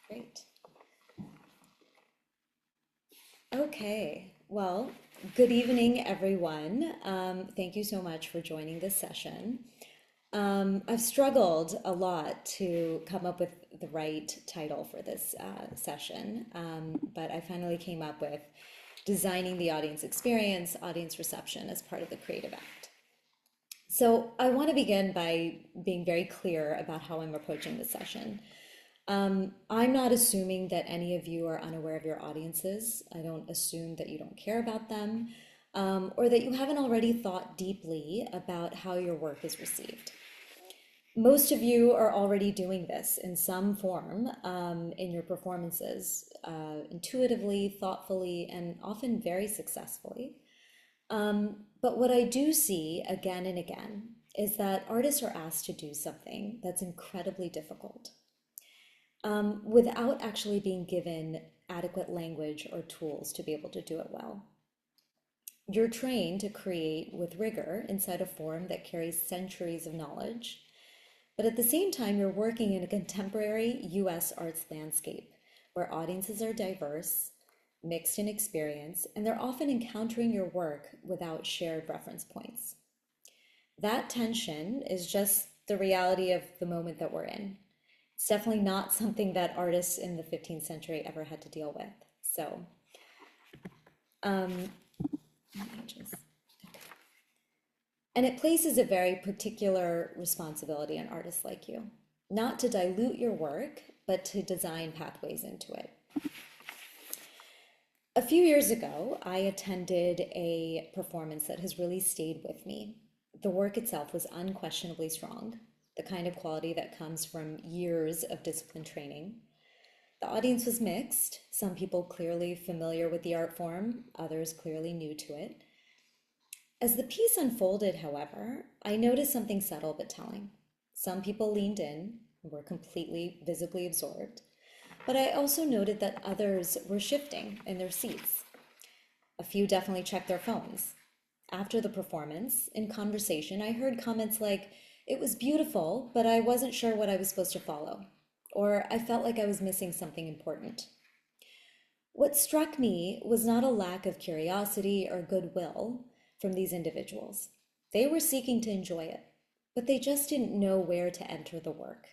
Great. Okay, well, good evening, everyone. Thank you so much for joining this session. I've struggled a lot to come up with the right title for this session, but I finally came up with designing the audience experience, audience reception as part of the creative act. So I want to begin by being very clear about how I'm approaching this session. I'm not assuming that any of you are unaware of your audiences. I don't assume that you don't care about them, or that you haven't already thought deeply about how your work is received. Most of you are already doing this in some form in your performances, intuitively, thoughtfully, and often very successfully. But what I do see again and again is that artists are asked to do something that's incredibly difficult without actually being given adequate language or tools to be able to do it well. You're trained to create with rigor inside a form that carries centuries of knowledge, but at the same time, you're working in a contemporary US arts landscape where audiences are diverse, mixed in experience, and they're often encountering your work without shared reference points. That tension is just the reality of the moment that we're in. It's definitely not something that artists in the 15th century ever had to deal with. So, let me just, and it places a very particular responsibility on artists like you, not to dilute your work, but to design pathways into it. A few years ago, I attended a performance that has really stayed with me. The work itself was unquestionably strong, the kind of quality that comes from years of disciplined training. The audience was mixed, some people clearly familiar with the art form, others clearly new to it. As the piece unfolded, however, I noticed something subtle but telling. Some people leaned in, were completely visibly absorbed, but I also noted that others were shifting in their seats. A few definitely checked their phones. After the performance, in conversation, I heard comments like, "It was beautiful, but I wasn't sure what I was supposed to follow," or "I felt like I was missing something important." What struck me was not a lack of curiosity or goodwill from these individuals. They were seeking to enjoy it, but they just didn't know where to enter the work.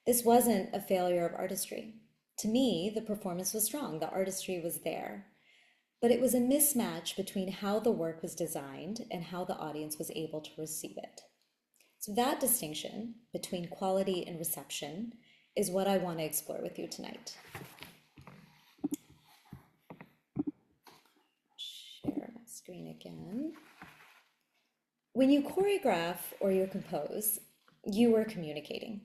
This wasn't a failure of artistry. To me, the performance was strong, the artistry was there, but it was a mismatch between how the work was designed and how the audience was able to receive it. So that distinction between quality and reception is what I want to explore with you tonight. Share my screen again. When you choreograph or you compose, you are communicating.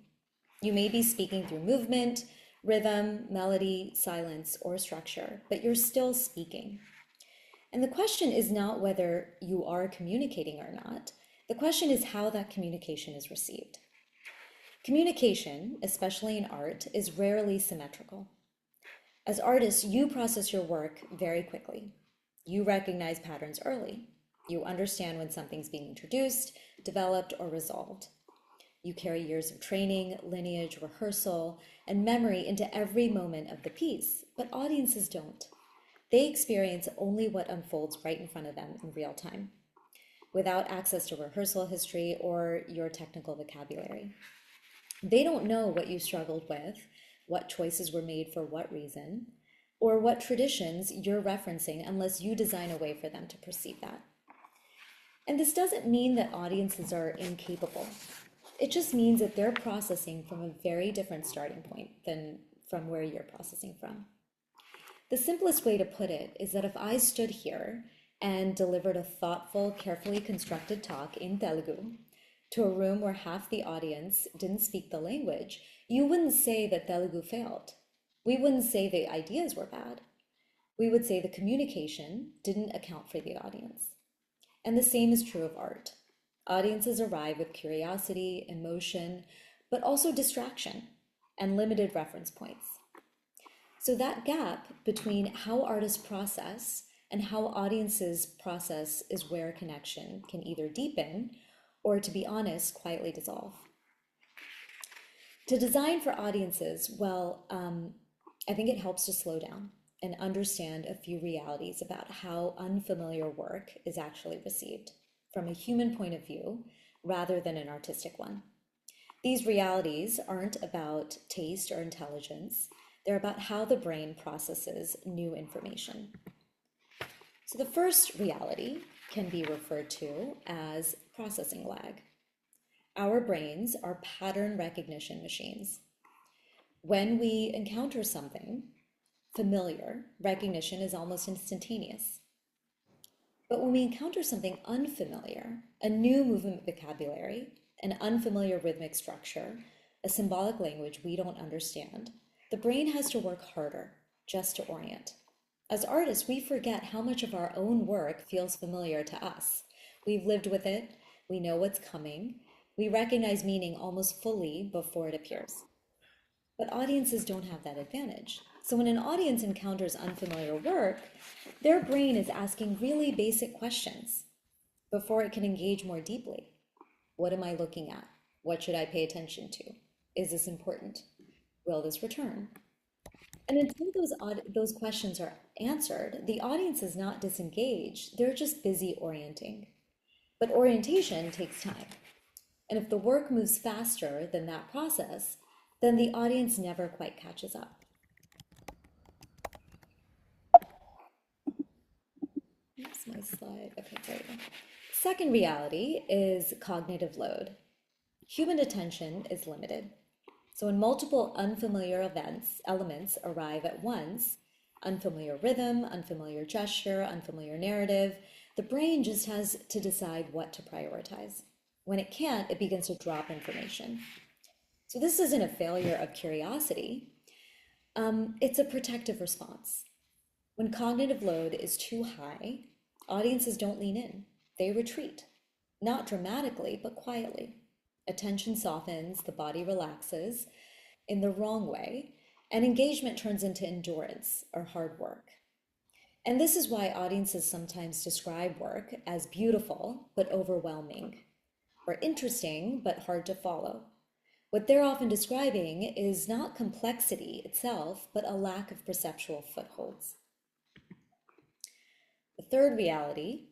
You may be speaking through movement, rhythm, melody, silence, or structure, but you're still speaking. And the question is not whether you are communicating or not. The question is how that communication is received. Communication, especially in art, is rarely symmetrical. As artists, you process your work very quickly. You recognize patterns early. You understand when something's being introduced, developed, or resolved. You carry years of training, lineage, rehearsal, and memory into every moment of the piece, but audiences don't. They experience only what unfolds right in front of them in real time, without access to rehearsal history or your technical vocabulary. They don't know what you struggled with, what choices were made for what reason, or what traditions you're referencing unless you design a way for them to perceive that. And this doesn't mean that audiences are incapable. It just means that they're processing from a very different starting point than from where you're processing from. The simplest way to put it is that if I stood here and delivered a thoughtful, carefully constructed talk in Telugu to a room where half the audience didn't speak the language, you wouldn't say that Telugu failed. We wouldn't say the ideas were bad. We would say the communication didn't account for the audience. And the same is true of art. Audiences arrive with curiosity, emotion, but also distraction and limited reference points. So that gap between how artists process and how audiences process is where connection can either deepen or, to be honest, quietly dissolve. To design for audiences, well, I think it helps to slow down and understand a few realities about how unfamiliar work is actually received from a human point of view rather than an artistic one. These realities aren't about taste or intelligence, they're about how the brain processes new information. So the first reality can be referred to as processing lag. Our brains are pattern recognition machines. When we encounter something familiar, recognition is almost instantaneous. But when we encounter something unfamiliar, a new movement vocabulary, an unfamiliar rhythmic structure, a symbolic language we don't understand, the brain has to work harder just to orient. As artists, we forget how much of our own work feels familiar to us. We've lived with it, we know what's coming, we recognize meaning almost fully before it appears. But audiences don't have that advantage. So when an audience encounters unfamiliar work, their brain is asking really basic questions before it can engage more deeply. What am I looking at? What should I pay attention to? Is this important? Will this return? And until those questions are answered, the audience is not disengaged, they're just busy orienting. But orientation takes time. And if the work moves faster than that process, then the audience never quite catches up. Oops, my slide. Okay, there we go. Second reality is cognitive load. Human attention is limited. So when multiple unfamiliar elements arrive at once, unfamiliar rhythm, unfamiliar gesture, unfamiliar narrative, the brain just has to decide what to prioritize. When it can't, it begins to drop information. So this isn't a failure of curiosity, it's a protective response. When cognitive load is too high, audiences don't lean in, they retreat. Not dramatically, but quietly. Attention softens, the body relaxes in the wrong way, and engagement turns into endurance or hard work. And this is why audiences sometimes describe work as beautiful but overwhelming, or interesting but hard to follow. What they're often describing is not complexity itself, but a lack of perceptual footholds. The third reality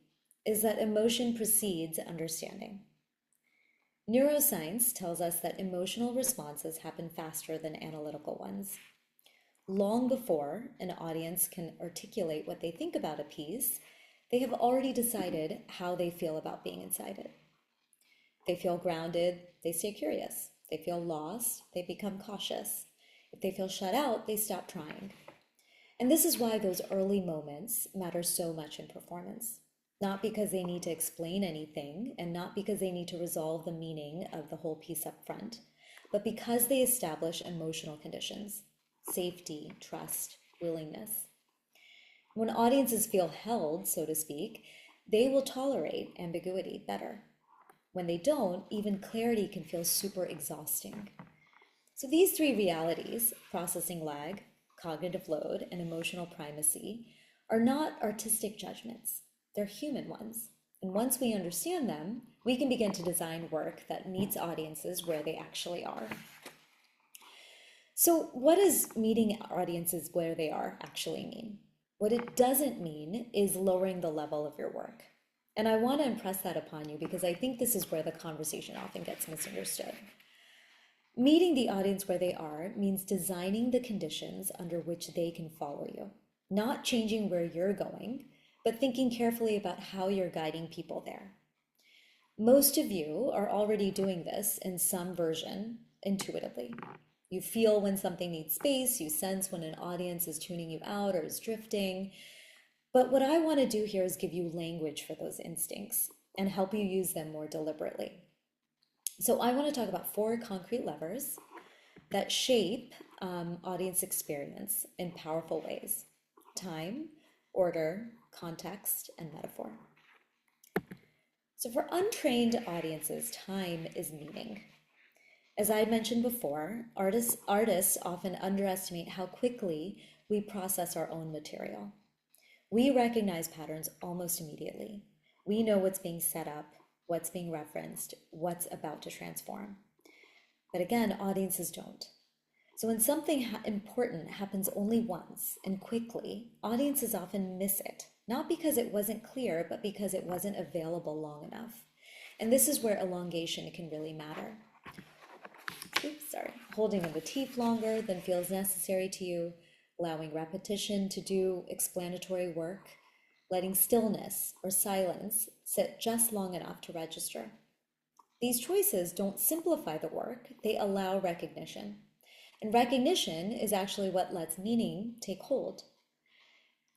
is that emotion precedes understanding. Neuroscience tells us that emotional responses happen faster than analytical ones. Long before an audience can articulate what they think about a piece, they have already decided how they feel about being inside it. They feel grounded, they stay curious. They feel lost, they become cautious. If they feel shut out, they stop trying. And this is why those early moments matter so much in performance. Not because they need to explain anything, and not because they need to resolve the meaning of the whole piece up front, but because they establish emotional conditions: safety, trust, willingness. When audiences feel held, so to speak, they will tolerate ambiguity better. When they don't, even clarity can feel super exhausting. So these three realities, processing lag, cognitive load, and emotional primacy, are not artistic judgments. They're human ones. And once we understand them, we can begin to design work that meets audiences where they actually are. So what does meeting audiences where they are actually mean? What it doesn't mean is lowering the level of your work. And I want to impress that upon you because I think this is where the conversation often gets misunderstood. Meeting the audience where they are means designing the conditions under which they can follow you, not changing where you're going, but thinking carefully about how you're guiding people there. Most of you are already doing this in some version intuitively. You feel when something needs space, you sense when an audience is tuning you out or is drifting. But what I want to do here is give you language for those instincts and help you use them more deliberately. So I want to talk about 4 concrete levers that shape audience experience in powerful ways: time, order, context, and metaphor. So for untrained audiences, time is meaning. As I mentioned before, artists often underestimate how quickly we process our own material. We recognize patterns almost immediately. We know what's being set up, what's being referenced, what's about to transform. But again, audiences don't. So when something important happens only once and quickly, audiences often miss it, not because it wasn't clear, but because it wasn't available long enough. And this is where elongation can really matter. Holding a motif longer than feels necessary to you, allowing repetition to do explanatory work, letting stillness or silence sit just long enough to register. These choices don't simplify the work, they allow recognition. And recognition is actually what lets meaning take hold.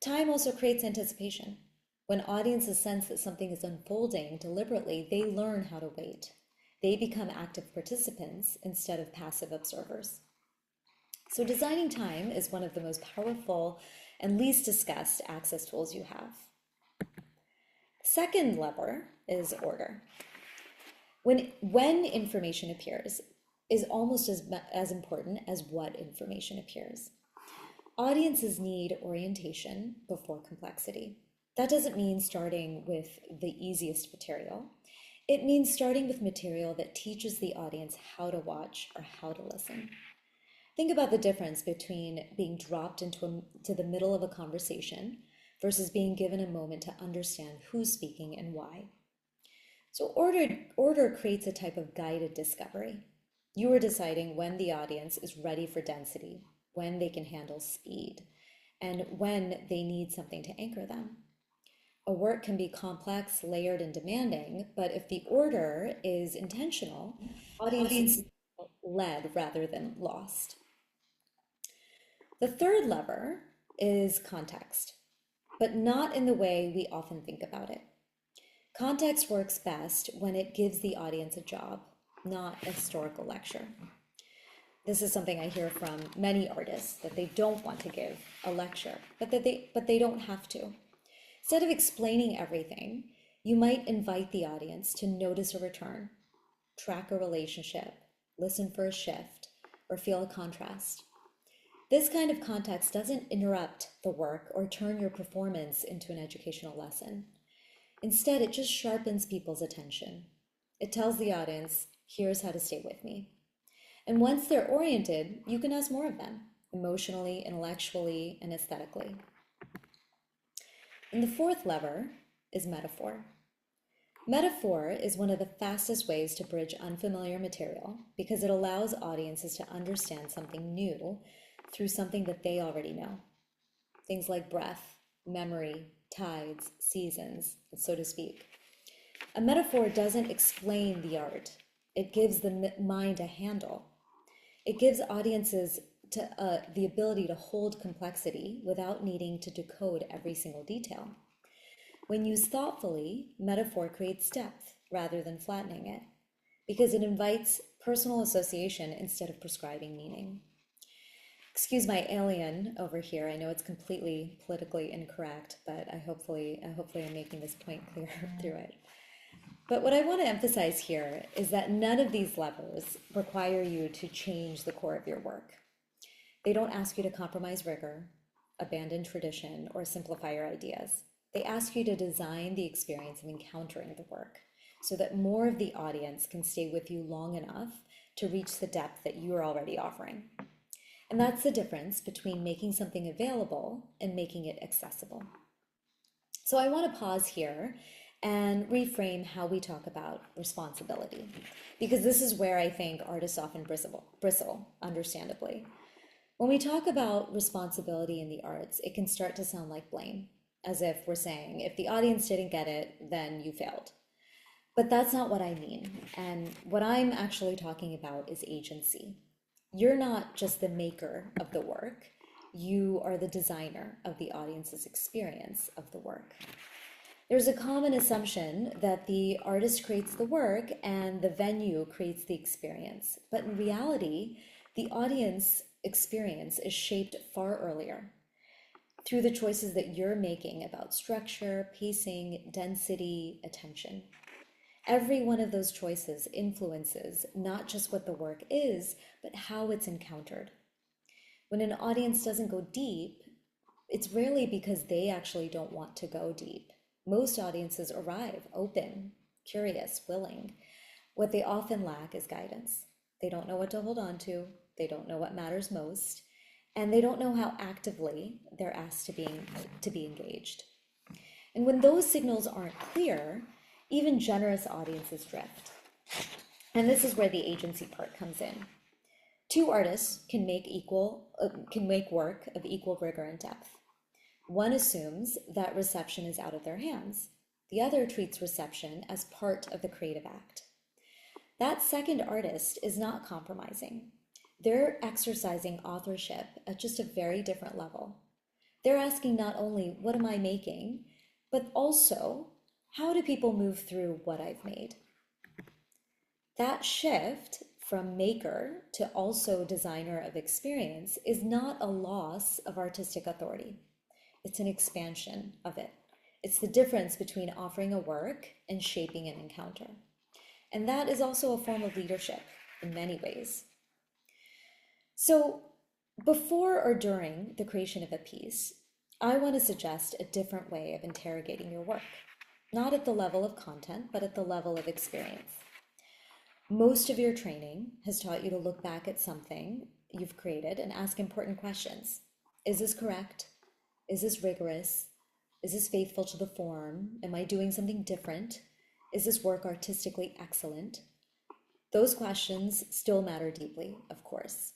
Time also creates anticipation. When audiences sense that something is unfolding deliberately, they learn how to wait. They become active participants instead of passive observers. So designing time is one of the most powerful and least discussed access tools you have. Second lever is order. When information appears is almost as important as what information appears. Audiences need orientation before complexity. That doesn't mean starting with the easiest material. It means starting with material that teaches the audience how to watch or how to listen. Think about the difference between being dropped into the middle of a conversation versus being given a moment to understand who's speaking and why. So order creates a type of guided discovery. You are deciding when the audience is ready for density, when they can handle speed, and when they need something to anchor them. A work can be complex, layered, and demanding, but if the order is intentional, audiences feel led rather than lost. The third lever is context, but not in the way we often think about it. Context works best when it gives the audience a job, not a historical lecture. This is something I hear from many artists, that they don't want to give a lecture, but they don't have to. Instead of explaining everything, you might invite the audience to notice a return, track a relationship, listen for a shift, or feel a contrast. This kind of context doesn't interrupt the work or turn your performance into an educational lesson. Instead, it just sharpens people's attention. It tells the audience, here's how to stay with me. And once they're oriented, you can ask more of them, emotionally, intellectually, and aesthetically. And the fourth lever is metaphor. Metaphor is one of the fastest ways to bridge unfamiliar material because it allows audiences to understand something new through something that they already know. Things like breath, memory, tides, seasons, so to speak. A metaphor doesn't explain the art. It gives the mind a handle. It gives audiences the ability to hold complexity without needing to decode every single detail. When used thoughtfully, metaphor creates depth rather than flattening it, because it invites personal association instead of prescribing meaning. Excuse my alien over here. I know it's completely politically incorrect, but hopefully I'm making this point clear through it. But what I want to emphasize here is that none of these levers require you to change the core of your work. They don't ask you to compromise rigor, abandon tradition, or simplify your ideas. They ask you to design the experience of encountering the work so that more of the audience can stay with you long enough to reach the depth that you are already offering. And that's the difference between making something available and making it accessible. So I want to pause here and reframe how we talk about responsibility, because this is where I think artists often bristle, understandably. When we talk about responsibility in the arts, it can start to sound like blame, as if we're saying, if the audience didn't get it, then you failed. But that's not what I mean. And what I'm actually talking about is agency. You're not just the maker of the work, you are the designer of the audience's experience of the work. There's a common assumption that the artist creates the work and the venue creates the experience. But in reality, the audience experience is shaped far earlier through the choices that you're making about structure, pacing, density, attention. Every one of those choices influences not just what the work is, but how it's encountered. When an audience doesn't go deep, it's rarely because they actually don't want to go deep. Most audiences arrive open, curious, willing. What they often lack is guidance. They don't know what to hold on to. They don't know what matters most. And they don't know how actively they're asked to be engaged. And when those signals aren't clear, even generous audiences drift. And this is where the agency part comes in. Two artists can make work of equal rigor and depth. One assumes that reception is out of their hands. The other treats reception as part of the creative act. That second artist is not compromising. They're exercising authorship at just a very different level. They're asking not only, what am I making, but also, how do people move through what I've made? That shift from maker to also designer of experience is not a loss of artistic authority. It's an expansion of it. It's the difference between offering a work and shaping an encounter. And that is also a form of leadership in many ways. So before or during the creation of a piece, I want to suggest a different way of interrogating your work, not at the level of content, but at the level of experience. Most of your training has taught you to look back at something you've created and ask important questions. Is this correct? Is this rigorous? Is this faithful to the form? Am I doing something different? Is this work artistically excellent? Those questions still matter deeply, of course,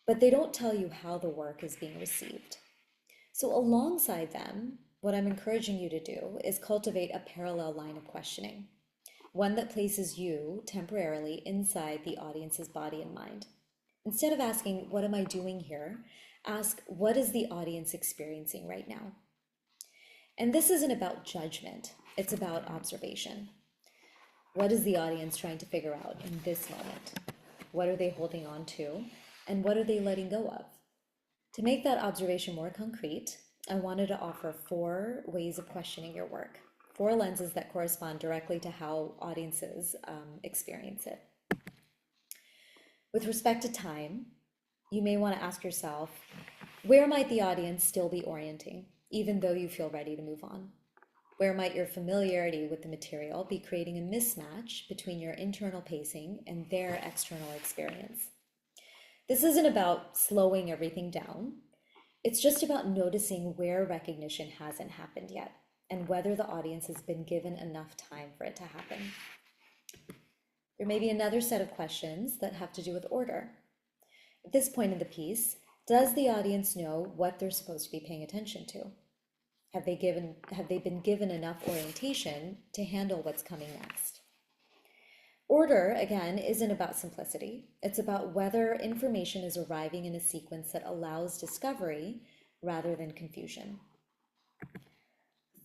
but they don't tell you how the work is being received. So alongside them, what I'm encouraging you to do is cultivate a parallel line of questioning, one that places you temporarily inside the audience's body and mind. Instead of asking, what am I doing here? Ask, what is the audience experiencing right now? And this isn't about judgment, it's about observation. What is the audience trying to figure out in this moment? What are they holding on to? And what are they letting go of? To make that observation more concrete, I wanted to offer 4 ways of questioning your work, 4 lenses that correspond directly to how audiences experience it. With respect to time, you may want to ask yourself, where might the audience still be orienting, even though you feel ready to move on? Where might your familiarity with the material be creating a mismatch between your internal pacing and their external experience? This isn't about slowing everything down. It's just about noticing where recognition hasn't happened yet and whether the audience has been given enough time for it to happen. There may be another set of questions that have to do with order. At this point in the piece, does the audience know what they're supposed to be paying attention to? Have they been given enough orientation to handle what's coming next? Order, again, isn't about simplicity. It's about whether information is arriving in a sequence that allows discovery rather than confusion.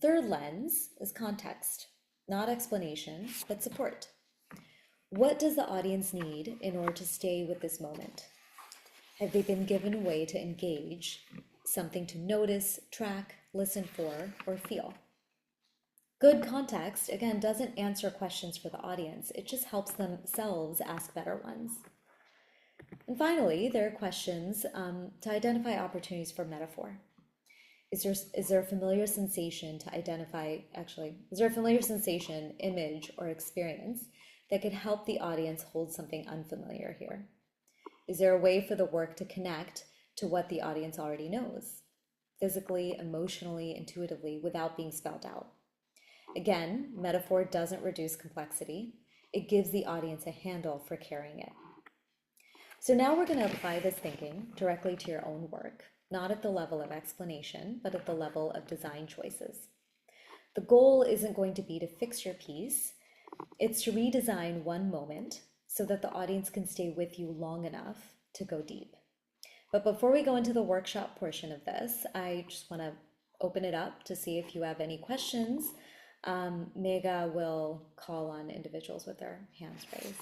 Third lens is context, not explanation, but support. What does the audience need in order to stay with this moment? Have they been given a way to engage, something to notice, track, listen for, or feel? Good context, again, doesn't answer questions for the audience. It just helps themselves ask better ones. And finally, there are questions to identify opportunities for metaphor. Is there a familiar sensation to identify, is there a familiar sensation, image, or experience that could help the audience hold something unfamiliar here? Is there a way for the work to connect to what the audience already knows, physically, emotionally, intuitively, without being spelled out? Again, metaphor doesn't reduce complexity. It gives the audience a handle for carrying it. So now we're going to apply this thinking directly to your own work, not at the level of explanation, but at the level of design choices. The goal isn't going to be to fix your piece. It's to redesign one moment so that the audience can stay with you long enough to go deep. But before we go into the workshop portion of this, I just want to open it up to see if you have any questions. Mega will call on individuals with their hands raised.